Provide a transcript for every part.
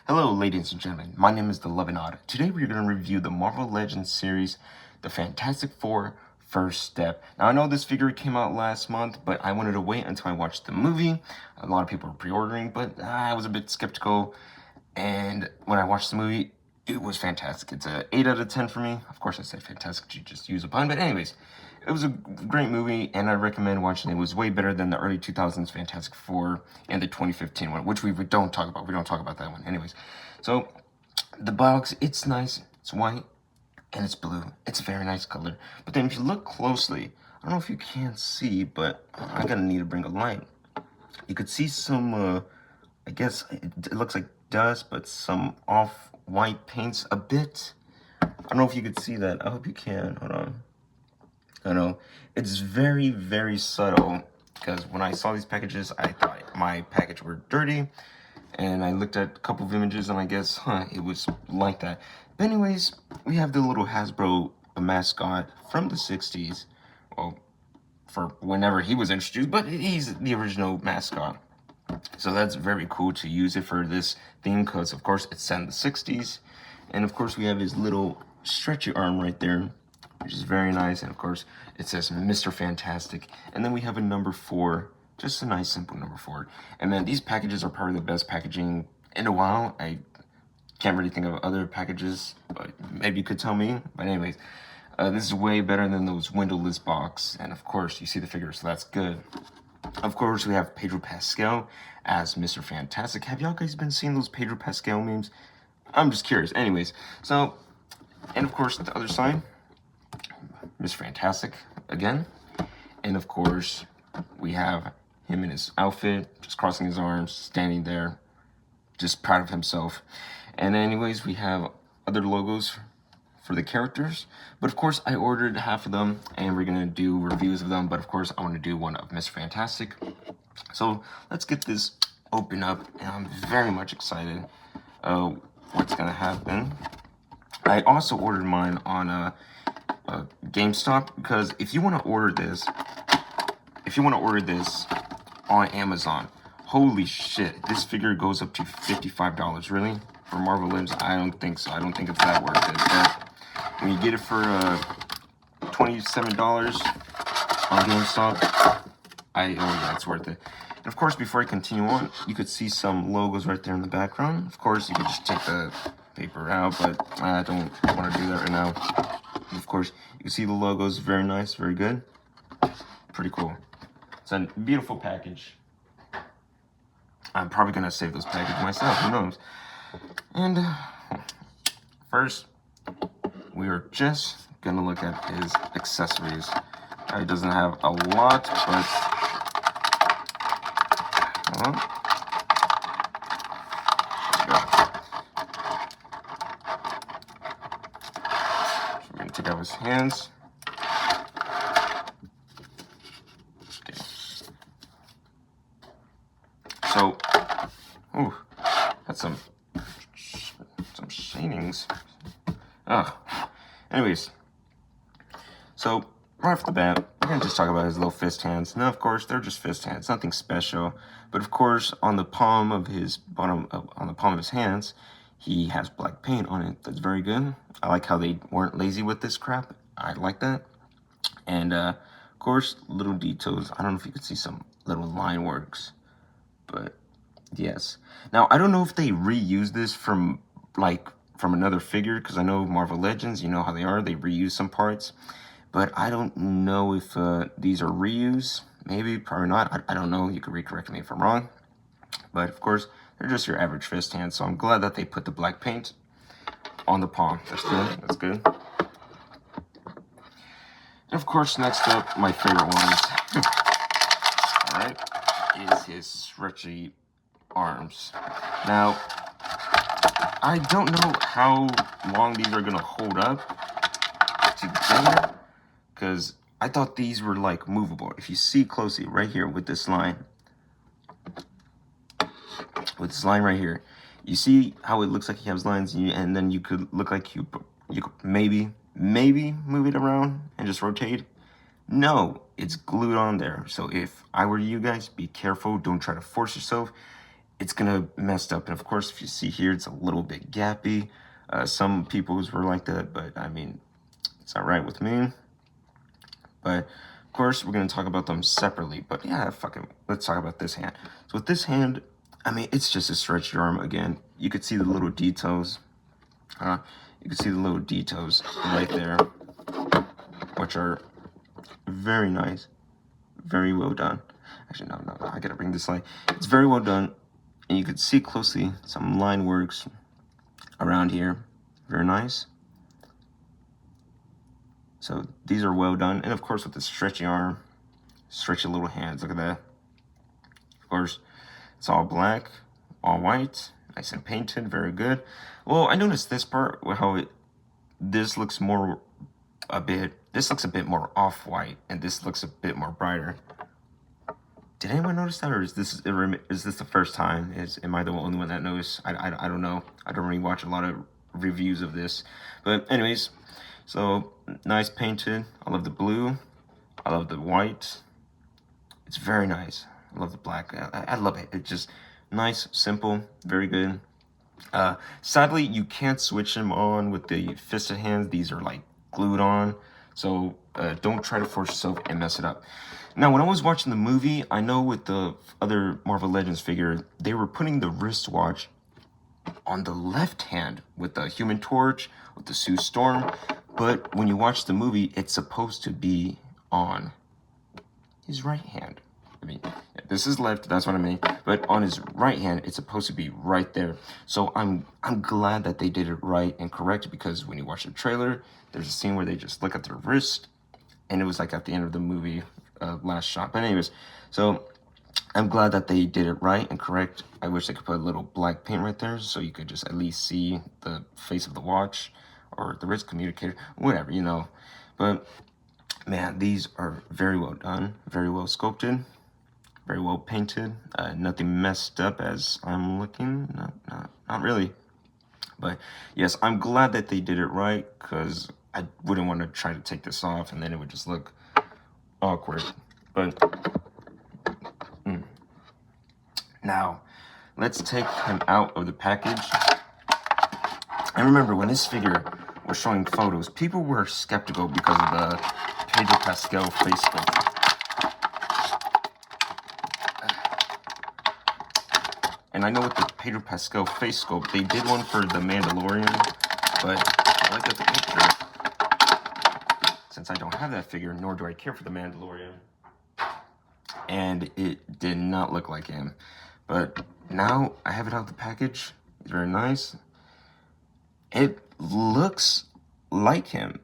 Hello, ladies and gentlemen. My name is The Loving Odd. Today we're going to review the Marvel Legends series, The Fantastic Four: First Step. Now, I know this figure came out last month, but I wanted to wait until I watched the movie. A lot of people were pre-ordering, but I was a bit skeptical. And when I watched the movie, it was fantastic. It's a 8 out of 10 for me. Of course, I said fantastic. You just use a pun. But anyways, it was a great movie, and I recommend watching it. It was way better than the early 2000s Fantastic Four and the 2015 one, which we don't talk about. We don't talk about that one. Anyways, so the box, it's nice. It's white, and it's blue. It's a very nice color. But then if you look closely, I don't know if you can see, but I'm going to need to bring a light. You could see some, I guess it looks like dust, but some off-white paints a bit. I don't know if you could see that. I hope you can. Hold on. I know it's very, very subtle, because when I saw these packages, I thought my package were dirty, and I looked at a couple of images, and I guess, it was like that. But anyways, we have the little Hasbro mascot from the 60s, well, for whenever he was introduced, but he's the original mascot. So that's very cool to use it for this theme, because of course it's set in the 60s. And of course we have his little stretchy arm right there, which is very nice. And of course it says Mr. Fantastic. And then we have a number 4, just a nice simple number 4. And man, these packages are probably the best packaging in a while. I can't really think of other packages, but maybe you could tell me. But anyways, this is way better than those windowless box. And of course you see the figure, so that's good. Of course, we have Pedro Pascal as Mr. Fantastic. Have y'all guys been seeing those Pedro Pascal memes? I'm just curious. Anyways, so, and of course, the other side, Mr. Fantastic again. And of course, we have him in his outfit, just crossing his arms, standing there, just proud of himself. And anyways, we have other logos for the characters, but of course I ordered half of them, and we're gonna do reviews of them. But of course I want to do one of Mr. Fantastic, so let's get this open up, and I'm very much excited what's gonna happen. I also ordered mine on GameStop, because if you want to order this on Amazon, holy shit, this figure goes up to $55. Really? For Marvel Legends? I don't think so. I don't think it's that worth it. But when you get it for $27 on GameStop, oh yeah, it's worth it. And of course, before I continue on, you could see some logos right there in the background. Of course, you could just take the paper out, but I don't want to do that right now. And of course, you can see the logos. Very nice, very good. Pretty cool. It's a beautiful package. I'm probably going to save those packages myself. Who knows? And first, we are just going to look at his accessories. He doesn't have a lot, but I'm going to take out his hands. Okay. So, ooh, that's some shadings. Anyways, so right off the bat, we're gonna just talk about his little fist hands. Now, of course, they're just fist hands, nothing special. But of course, on the palm of his hands, he has black paint on it. That's very good. I like how they weren't lazy with this crap. I like that. And of course, little details. I don't know if you could see some little line works, but yes. Now, I don't know if they reuse this from another figure, because I know Marvel Legends, you know how they are, they reuse some parts, but I don't know if these are reuse. Maybe, probably not. I don't know. You can correct me if I'm wrong, but of course they're just your average fist hand, so I'm glad that they put the black paint on the palm. That's good. That's good. And of course, next up, my favorite ones, all right, is his stretchy arms. Now, I don't know how long these are gonna hold up together, because I thought these were like movable. If you see closely right here with this line right here, you see how it looks like he has lines, and then you could look like you could maybe move it around and just rotate. No, it's glued on there. So if I were you guys, be careful. Don't try to force yourself. it's gonna mess up. And of course, if you see here, it's a little bit gappy. Some people's were like that, but I mean, it's all right with me. But of course, we're gonna talk about them separately. But yeah, fucking, let's talk about this hand. So with this hand, I mean, it's just a stretchy arm again. You could see the little details. You can see the little details right there, which are very nice, very well done. Actually, no, I gotta bring this light. It's very well done, and you can see closely some line works around here. Very nice. So these are well done, and of course with the stretchy arm, stretchy little hands. Look at that. Of course, it's all black, all white, nice and painted. Very good. Well, I noticed this part how this looks more this looks a bit more off-white, and this looks a bit more brighter. Did anyone notice that, or is this the first time? Am I the only one that noticed? I don't know. I don't really watch a lot of reviews of this, but anyways, so nice painted. I love the blue. I love the white. It's very nice. I love the black. I love it. It's just nice, simple, very good. Sadly, you can't switch them on with the fisted hands. These are like glued on, so don't try to force yourself and mess it up. Now, when I was watching the movie, I know with the other Marvel Legends figure, they were putting the wristwatch on the left hand with the Human Torch, with the Sue Storm, but when you watch the movie, it's supposed to be on his right hand. I mean, this is left, that's what I mean, but on his right hand, it's supposed to be right there. So I'm glad that they did it right and correct, because when you watch the trailer, there's a scene where they just look at their wrist, and it was like at the end of the movie, last shot. But anyways, so I'm glad that they did it right and correct. I wish they could put a little black paint right there so you could just at least see the face of the watch or the wrist communicator, whatever, you know. But man, these are very well done, very well sculpted, very well painted. Nothing messed up as I'm looking. Not really. But yes, I'm glad that they did it right, because I wouldn't want to try to take this off and then it would just look awkward. But now let's take him out of the package. And remember, when this figure was showing photos, people were skeptical because of the Pedro Pascal face sculpt. And I know with the Pedro Pascal face sculpt, they did one for the Mandalorian, but I like at the picture, since I don't have that figure, nor do I care for the Mandalorian, and it did not look like him. But now I have it out of the package. It's very nice. It looks like him.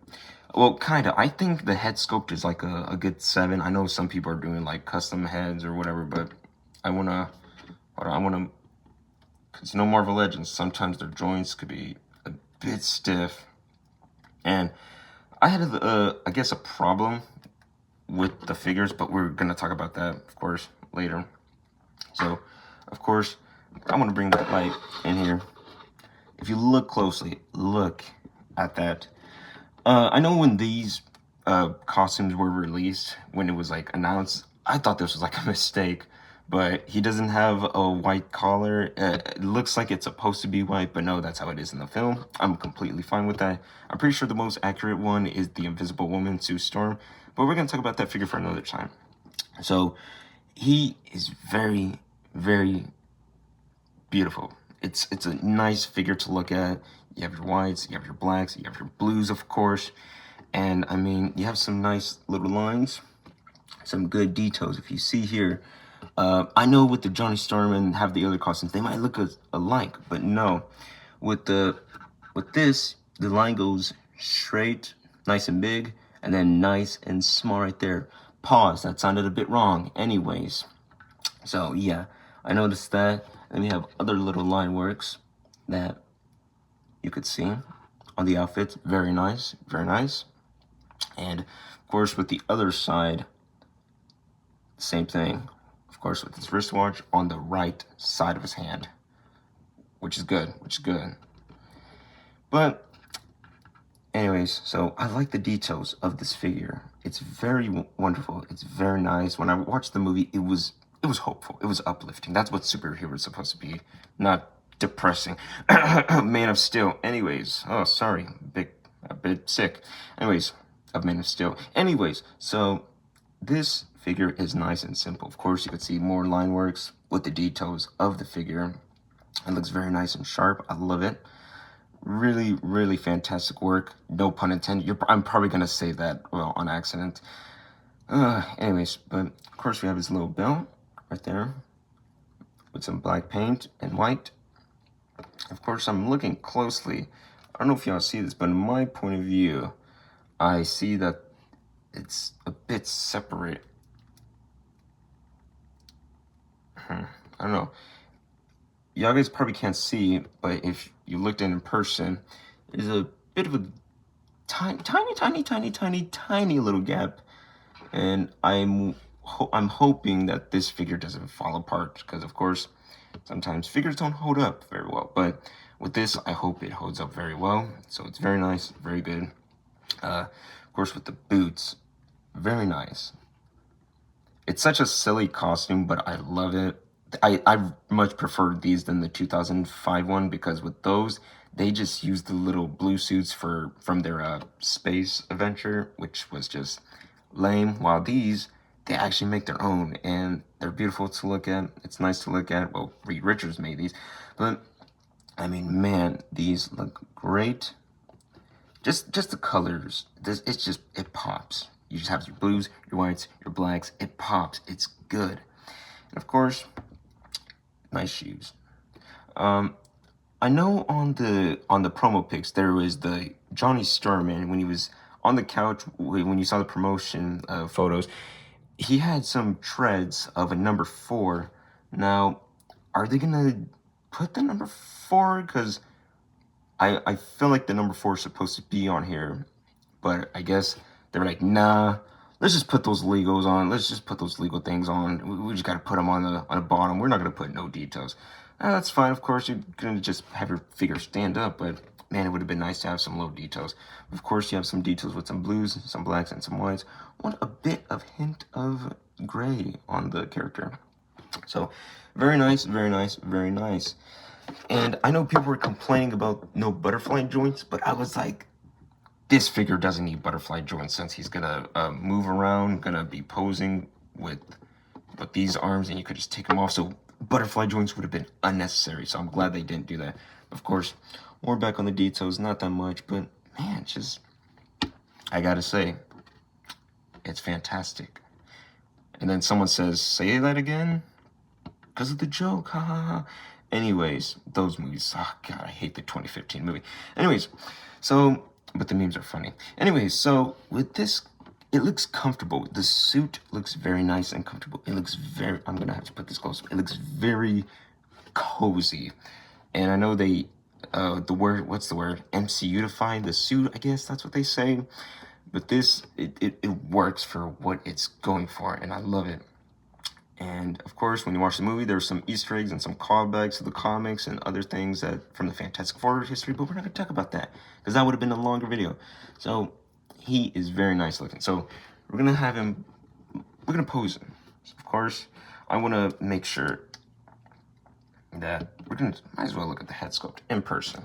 Well, kind of. I think the head sculpt is like a good 7. I know some people are doing like custom heads or whatever, but I want to, because you know Marvel Legends, sometimes their joints could be a bit stiff. And I had, I guess, a problem with the figures, but we're going to talk about that, of course, later. So, of course, I want to bring that light in here. If you look closely, look at that. I know when these costumes were released, when it was like announced, I thought this was like a mistake, but he doesn't have a white collar. It looks like it's supposed to be white, but no, that's how it is in the film. I'm completely fine with that. I'm pretty sure the most accurate one is the Invisible Woman, Sue Storm, but we're going to talk about that figure for another time. So he is very, very beautiful. It's a nice figure to look at. You have your whites, you have your blacks, you have your blues, of course. And I mean, you have some nice little lines, some good details. If you see here, I know with the Johnny Storm and have the other costumes, they might look alike, but no. With this, the line goes straight, nice and big, and then nice and small right there. Pause, that sounded a bit wrong. Anyways, so yeah, I noticed that. And we have other little line works that you could see on the outfits. Very nice, very nice. And of course, with the other side, same thing. Of course, with his wristwatch on the right side of his hand, which is good, But anyways, so I like the details of this figure. It's very wonderful. It's very nice. When I watched the movie, it was it was hopeful. It was uplifting. That's what superhero is supposed to be, not depressing. Man of Steel. Anyways, oh sorry, a bit sick. Anyways, of Man of Steel. Anyways, so this figure is nice and simple. Of course, you can see more line works with the details of the figure. It looks very nice and sharp. I love it. Really, really fantastic work. No pun intended. I'm probably gonna say that, well, on accident. Anyways, but of course we have his little belt right there with some black paint and white. Of course, I'm looking closely. I don't know if y'all see this, but in my point of view, I see that it's a bit separate. I don't know. Y'all guys probably can't see, but if you looked in person, there's a bit of a tiny little gap, and I'm hoping that this figure doesn't fall apart, because of course sometimes figures don't hold up very well, but with this I hope it holds up very well. So it's very nice, very good. Of course, with the boots, very nice. It's such a silly costume, but I love it. I much prefer these than the 2005 one, because with those, they just used the little blue suits from their space adventure, which was just lame. While these, they actually make their own, and they're beautiful to look at. It's nice to look at. Well, Reed Richards made these, but I mean, man, these look great. Just the colors, it pops. You just have your blues, your whites, your blacks. It pops. It's good. And of course, nice shoes. I know on the promo pics there was the Johnny Starman when he was on the couch, when you saw the promotion photos. He had some treads of a number 4. Now, are they gonna put the number 4? Because I feel like the number 4 is supposed to be on here, but I guess they were like, nah, let's just put those Legos on. Let's just put those Lego things on. We just got to put them on the bottom. We're not going to put no details. That's fine. Of course, you're going to just have your figure stand up, but man, it would have been nice to have some low details. Of course, you have some details with some blues, some blacks, and some whites. Want a bit of hint of gray on the character. So very nice, very nice, very nice. And I know people were complaining about no butterfly joints, but I was like, this figure doesn't need butterfly joints, since he's gonna move around, gonna be posing with these arms, and you could just take them off. So butterfly joints would have been unnecessary. So I'm glad they didn't do that. Of course, more back on the details, not that much, but man, just, I gotta say, it's fantastic. And then someone says, say that again? Because of the joke, ha ha ha. Anyways, those movies, oh god, I hate the 2015 movie. Anyways, so, but the memes are funny. Anyways, so with this, it looks comfortable. The suit looks very nice and comfortable. It looks very, I'm gonna have to put this closer. It looks very cozy. And I know they, the word, what's the word? MCU-ified the suit, I guess that's what they say. But this, it works for what it's going for, and I love it. And of course, when you watch the movie, there's some Easter eggs and some callbacks to the comics and other things that from the Fantastic Four history, but we're not gonna talk about that because that would have been a longer video. So he is very nice looking. So we're gonna have him, we're gonna pose him. So of course, I wanna make sure that we're gonna, might as well look at the head sculpt in person.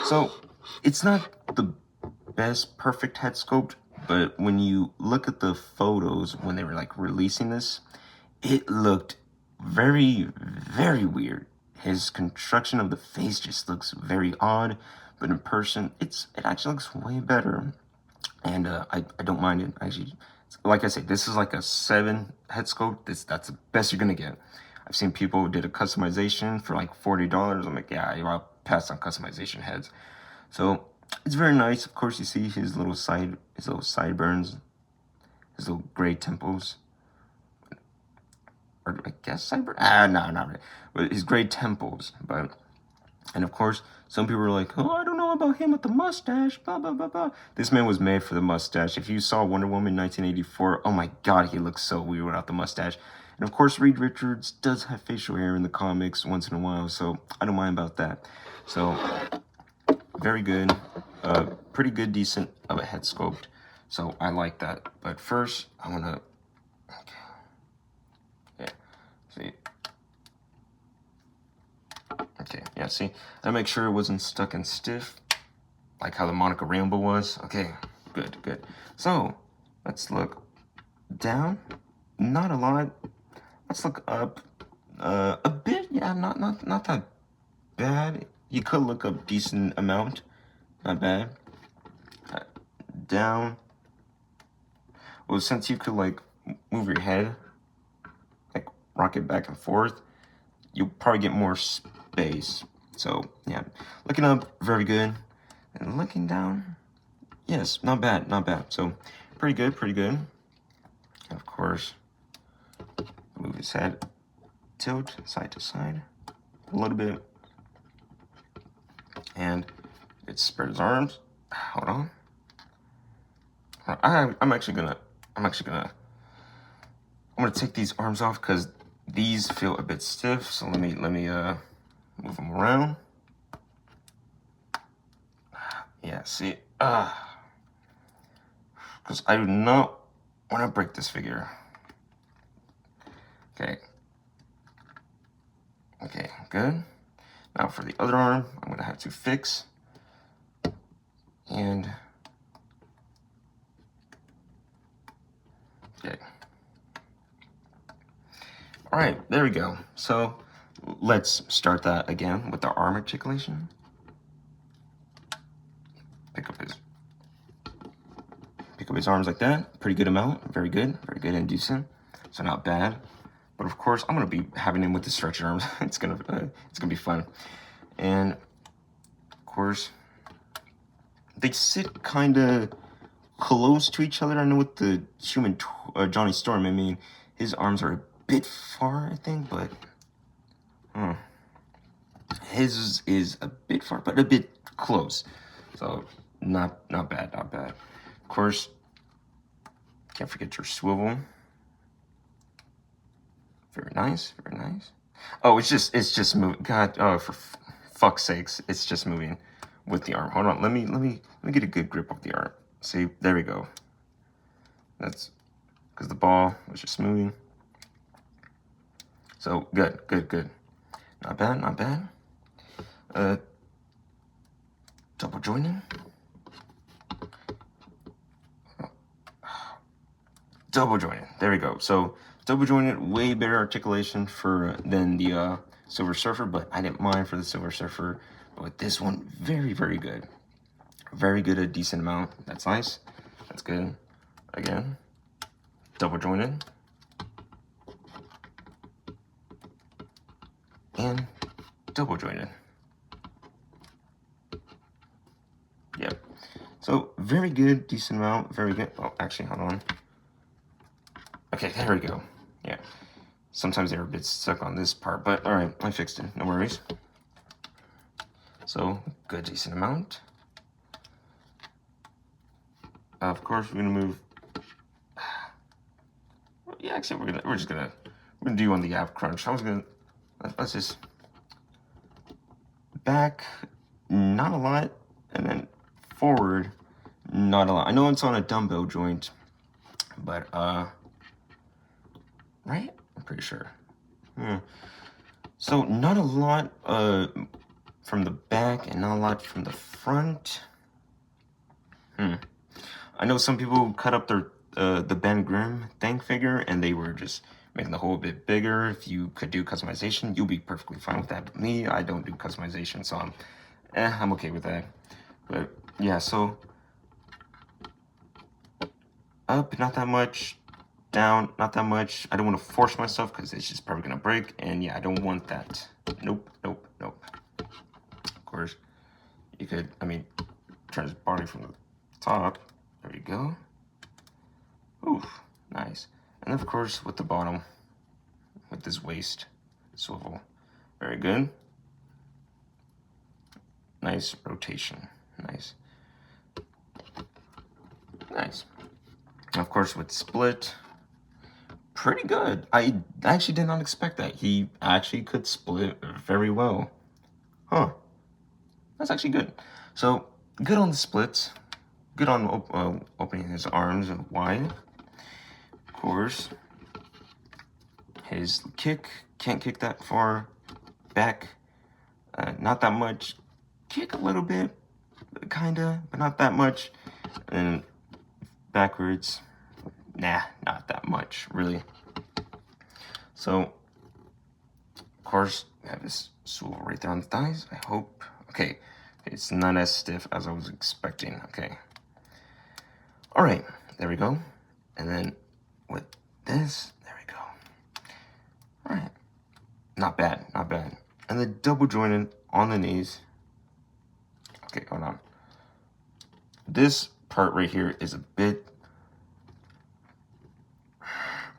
So it's not the best perfect head sculpt, but when you look at the photos when they were like releasing this, it looked very, very weird. His construction of the face just looks very odd, but in person, it actually looks way better. And I don't mind it. Actually, like I said, this is like a 7 head sculpt. That's the best you're gonna get. I've seen people who did a customization for like $40. I'm like, yeah, I'll pass on customization heads. So it's very nice. Of course, you see his little sideburns, his little gray temples. Or I guess sideburn? No, not really. But his gray temples. But, and of course, some people are like, oh, I don't know about him with the mustache, blah, blah, blah, blah. This man was made for the mustache. If you saw Wonder Woman 1984, oh my god, he looks so weird without the mustache. And of course, Reed Richards does have facial hair in the comics once in a while, so I don't mind about that. So, very good. Pretty good, decent of a head sculpt. So I like that. But first, I want to... See, Okay, yeah, see? I make sure it wasn't stuck and stiff, like how the Monica Rambeau was. Okay, good, good. So, let's look down. Not a lot. Let's look up a bit. Yeah, not that bad. You could look up decent amount. Not bad. Down. Well, since you could like move your head, like rock it back and forth, you'll probably get more space. So yeah, looking up, very good. And looking down, yes, not bad, not bad. So pretty good, pretty good. Of course, move his head, tilt side to side a little bit. And it spread his arms. Hold on. I'm actually gonna take these arms off because these feel a bit stiff. So let me move them around. Yeah, see, because I do not want to break this figure. Okay. Okay, good. Now for the other arm, I'm gonna have to fix and okay. All right, there we go. So let's start that again with the arm articulation. Pick up his arms like that. Pretty good amount. Very good and decent. So not bad. But of course, I'm gonna be having him with the stretched arms. It's gonna be fun. And of course, they sit kind of close to each other. I know with the human Johnny Storm, I mean, his arms are a bit far, I think, but his is a bit far, but a bit close. So not bad, not bad. Of course, can't forget your swivel. Very nice, very nice. Oh, it's just moving. God, oh, for fuck's sakes, it's just moving with the arm. Hold on, let me get a good grip of the arm. See, there we go. That's because the ball was just moving. So good. Not bad, not bad. Double joining. Double jointed. There we go. So double jointed, way better articulation than the Silver Surfer, but I didn't mind for the Silver Surfer. But with this one, very good. Very good, a decent amount. That's nice. That's good. Again, double jointed. And double jointed. Yep. So very good, decent amount, very good. Oh, actually, hold on. Okay, there we go. Yeah. Sometimes they're a bit stuck on this part, but all right, I fixed it. No worries. So good, decent amount. Of course, we're gonna move. Yeah, actually, we're gonna do on the ab crunch. Let's just back, not a lot, and then forward, not a lot. I know it's on a dumbbell joint, but right? I'm pretty sure. So not a lot from the back and not a lot from the front. I know some people cut up their the Ben Grimm Thing figure and they were just making the hole a bit bigger. If you could do customization, you'll be perfectly fine with that. But me, I don't do customization, so I'm okay with that. But yeah, so up, not that much. Down, not that much. I don't want to force myself because it's just probably gonna break. And yeah, I don't want that. Nope. Of course, you could, turn his body from the top. There you go. Oof, nice. And of course, with the bottom, with this waist swivel. Very good. Nice rotation. Nice. Of course, with split, pretty good. I actually did not expect that. He actually could split very well. Huh. That's actually good. So, good on the splits. Good on opening his arms wide. Of course, his kick, can't kick that far back. Not that much. Kick a little bit, kinda, but not that much. And backwards, nah, not that much, really. So, of course, we have this swivel right there on the thighs. I hope. Okay, it's not as stiff as I was expecting. Okay. All right, there we go. And then with this, there we go. All right, not bad, not bad. And then double jointed on the knees. Okay, hold on. This part right here is a bit.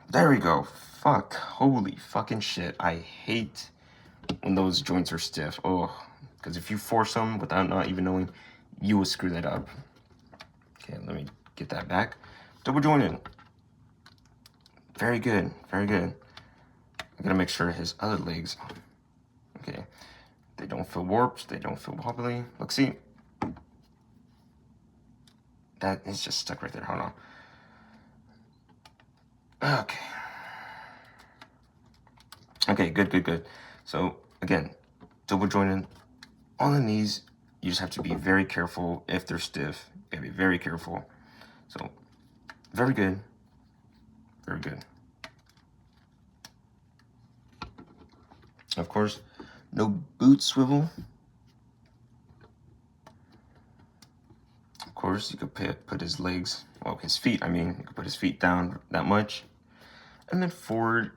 There we go. Fuck. Holy fucking shit. I hate when those joints are stiff. Oh, because if you force them without not even knowing, you will screw that up. Okay, let me get that back. Double jointed. Very good. Very good. I'm gonna make sure his other legs, okay, they don't feel warped. They don't feel wobbly. Look, see. That is just stuck right there. Hold on. Okay. Okay, good, good, good. So, again, double jointed on the knees. You just have to be very careful if they're stiff. You gotta be very careful. So, very good. Very good. Of course, no boot swivel. Of course, you could put his legs, well, his feet, I mean, you could put his feet down that much. And then forward,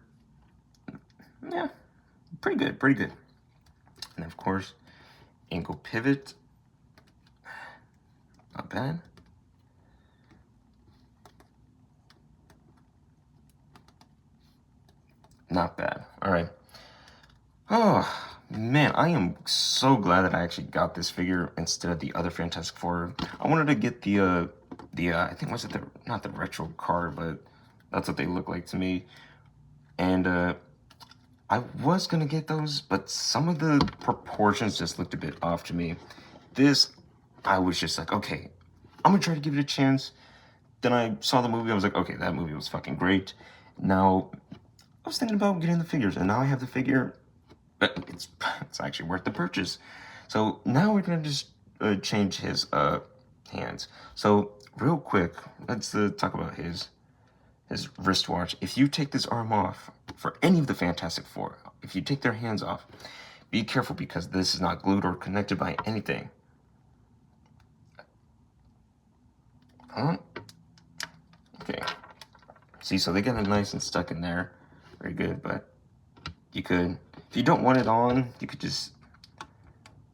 yeah, pretty good, pretty good. And of course, ankle pivot, not bad. Not bad, all right. Oh, man, I am so glad that I actually got this figure instead of the other Fantastic Four. I wanted to get the I think, was it not the retro card, but that's what they look like to me. And I was gonna get those, but some of the proportions just looked a bit off to me. This, I was just like, okay, I'm gonna try to give it a chance. Then I saw the movie, I was like, okay, that movie was fucking great. Now, I was thinking about getting the figures, and now I have the figure, but it's actually worth the purchase. So now we're gonna just change his hands. So real quick, let's talk about his wristwatch. If you take this arm off for any of the Fantastic Four, if you take their hands off, be careful because this is not glued or connected by anything. Huh? Okay. See, so they get it nice and stuck in there. Very good, but you could, if you don't want it on, you could just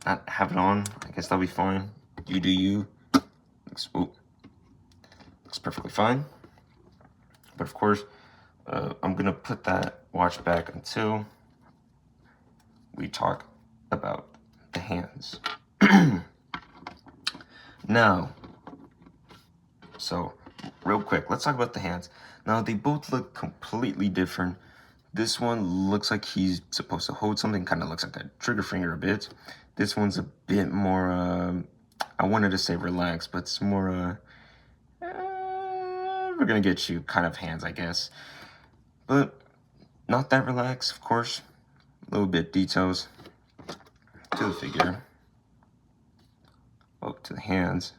not have it on. I guess that'll be fine. You do you. Looks perfectly fine. But of course, I'm gonna put that watch back until we talk about the hands. Now, so real quick, let's talk about the hands. Now, they both look completely different. This one looks like he's supposed to hold something, kind of looks like a trigger finger a bit. This one's a bit more, I wanted to say relaxed, but it's more, we're gonna get you kind of hands, I guess. But not that relaxed, of course. A little bit details to the figure. Oh, to the hands,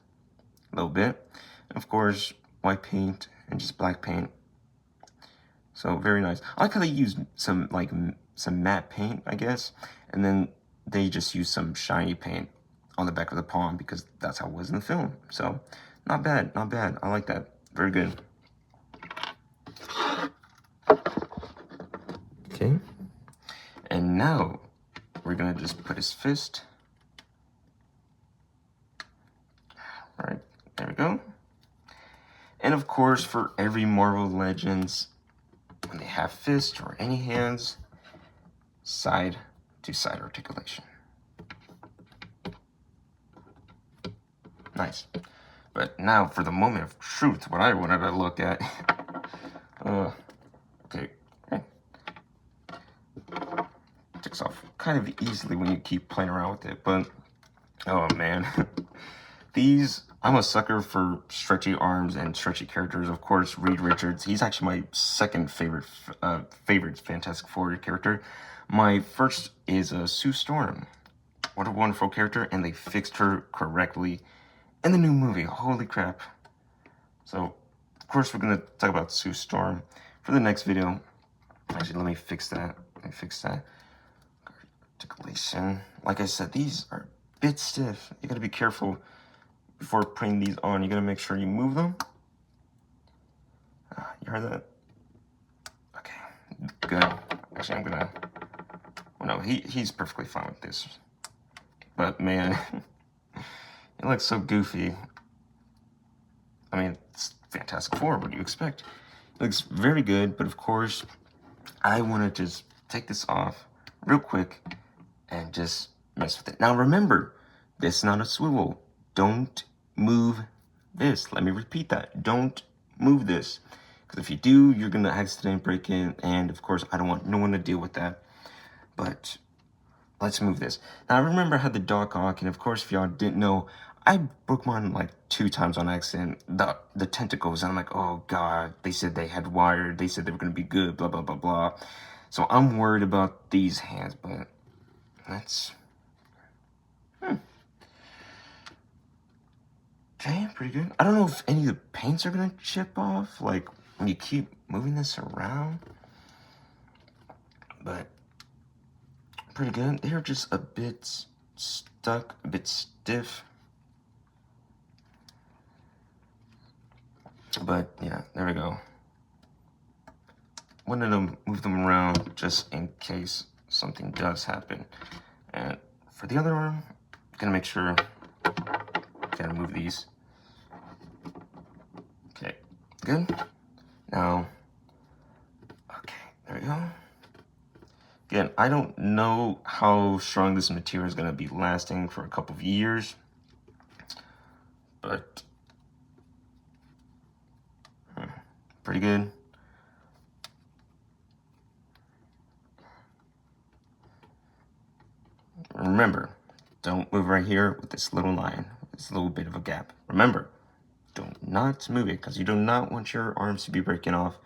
a little bit. And of course, white paint and just black paint. So very nice. I like how they use some matte paint, I guess, and then they just use some shiny paint on the back of the palm because that's how it was in the film. So not bad, not bad. I like that. Very good. Okay. And now we're gonna just put his fist. All right, there we go. And of course, for every Marvel Legends, when they have fist or any hands, side to side articulation. Nice. But now for the moment of truth, what I wanted to look at. Okay. Takes off kind of easily when you keep playing around with it, but oh man. These, I'm a sucker for stretchy arms and stretchy characters. Of course, Reed Richards, he's actually my second favorite Fantastic Four character. My first is Sue Storm. what a wonderful character, and they fixed her correctly in the new movie. Holy crap. So, of course, we're going to talk about Sue Storm for the next video. Actually, let me fix that. Articulation. Like I said, these are a bit stiff. You got to be careful before putting these on. You got to make sure you move them. You heard that? Okay, good. Actually, I'm going to... Well, no, he's perfectly fine with this. But, man, it looks so goofy. I mean, it's Fantastic Four. What do you expect? It looks very good, but of course, I want to just take this off real quick and just mess with it. Now, remember, this is not a swivel. Don't move this. Let me repeat that. Don't move this. Because if you do, you're going to accidentally break it. And, of course, I don't want no one to deal with that. But let's move this. Now, I remember I had the Doc Ock, and, of course, if y'all didn't know, I broke mine like 2 times on accident. The tentacles, and I'm like, oh god, they said they had wired, they said they were gonna be good, blah blah blah blah. So I'm worried about these hands, but that's okay, pretty good. I don't know if any of the paints are gonna chip off, like when you keep moving this around, but pretty good. They're just a bit stuck, a bit stiff. But yeah, there we go. Wanted to move them around just in case something does happen. And for the other arm, gonna make sure, gotta move these. Okay, good. Now, okay, there we go. Again, I don't know how strong this material is gonna be lasting for a couple of years, but pretty good. Remember, don't move right here with this little line, this little bit of a gap. Remember, do not move it because you do not want your arms to be breaking off.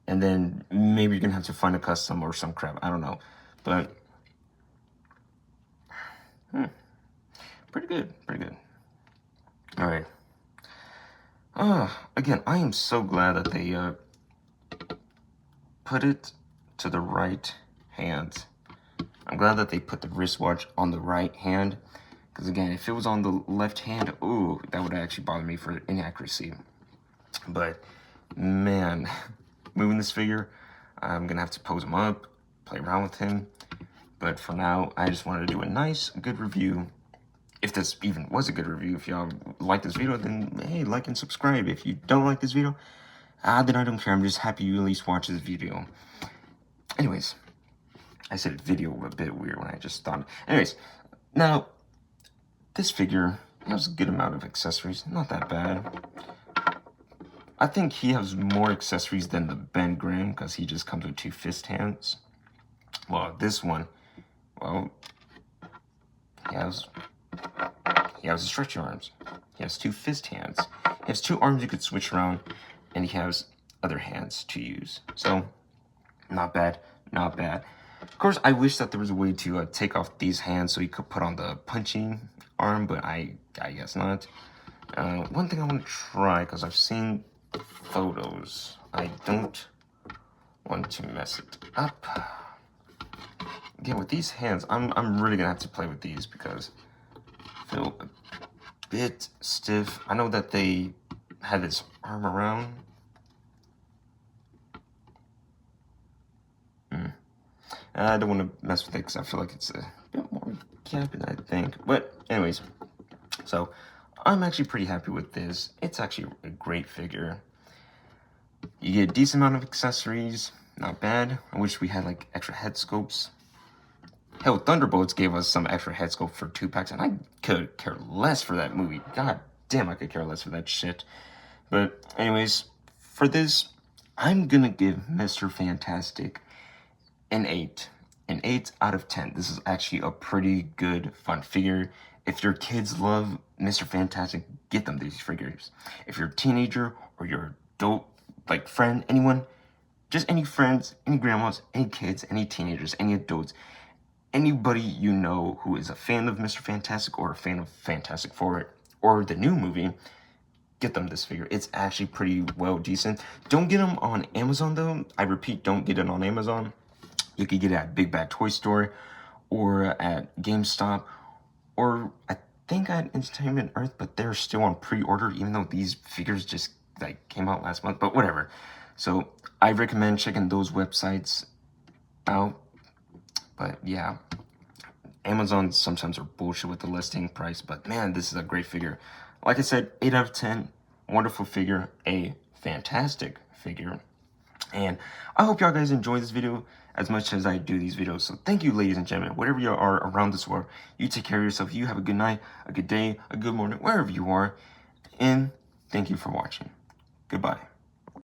And then maybe you're going to have to find a custom or some crap. I don't know. But, pretty good, pretty good. All right. Again, I am so glad that they put it to the right hand. I'm glad that they put the wristwatch on the right hand. Because again, if it was on the left hand, ooh, that would actually bother me for inaccuracy. But, man, moving this figure, I'm going to have to pose him up, play around with him. But for now, I just wanted to do a nice, good review. If this even was a good review, if y'all like this video, then hey, like and subscribe. If you don't like this video, then I don't care. I'm just happy you at least watch this video. Anyways, I said video a bit weird when I just thought. Anyways, now, this figure has a good amount of accessories. Not that bad. I think he has more accessories than the Ben Grimm because he just comes with 2 fist hands. Well, this one, well, he has stretchy arms. He has 2 fist hands. He has 2 arms you could switch around, and he has other hands to use. So, not bad, not bad. Of course, I wish that there was a way to take off these hands so you could put on the punching arm, but I guess not. One thing I want to try, because I've seen photos, I don't want to mess it up. Again, with these hands, I'm really gonna have to play with these because I feel a bit stiff. I know that they had this arm around. I don't want to mess with it because I feel like it's a bit more gappy than I think. But anyways, so I'm actually pretty happy with this. It's actually a great figure. You get a decent amount of accessories, not bad. I wish we had like extra head scopes. Hell, Thunderbolts gave us some extra head scope for 2 packs, and I could care less for that movie. God damn, I could care less for that shit. But anyways, for this, I'm gonna give Mr. Fantastic an 8. An 8 out of 10. This is actually a pretty good, fun figure. If your kids love Mr. Fantastic, get them these figures. If you're a teenager or your adult, like friend, anyone, just any friends, any grandmas, any kids, any teenagers, any adults, anybody you know who is a fan of Mr. Fantastic or a fan of Fantastic Four or the new movie, get them this figure. It's actually pretty well decent. Don't get them on Amazon though. I repeat, don't get it on Amazon. You could get it at Big Bad Toy Store or at GameStop or I think at Entertainment Earth, but they're still on pre-order even though these figures just like came out last month, but whatever. So I recommend checking those websites out. But yeah, Amazon sometimes are bullshit with the listing price, but man, this is a great figure. Like I said, 8 out of 10, wonderful figure, a fantastic figure. And I hope y'all guys enjoy this video as much as I do these videos. So thank you, ladies and gentlemen, wherever you are around this world. You take care of yourself. You have a good night, a good day, a good morning, wherever you are. And thank you for watching. Goodbye.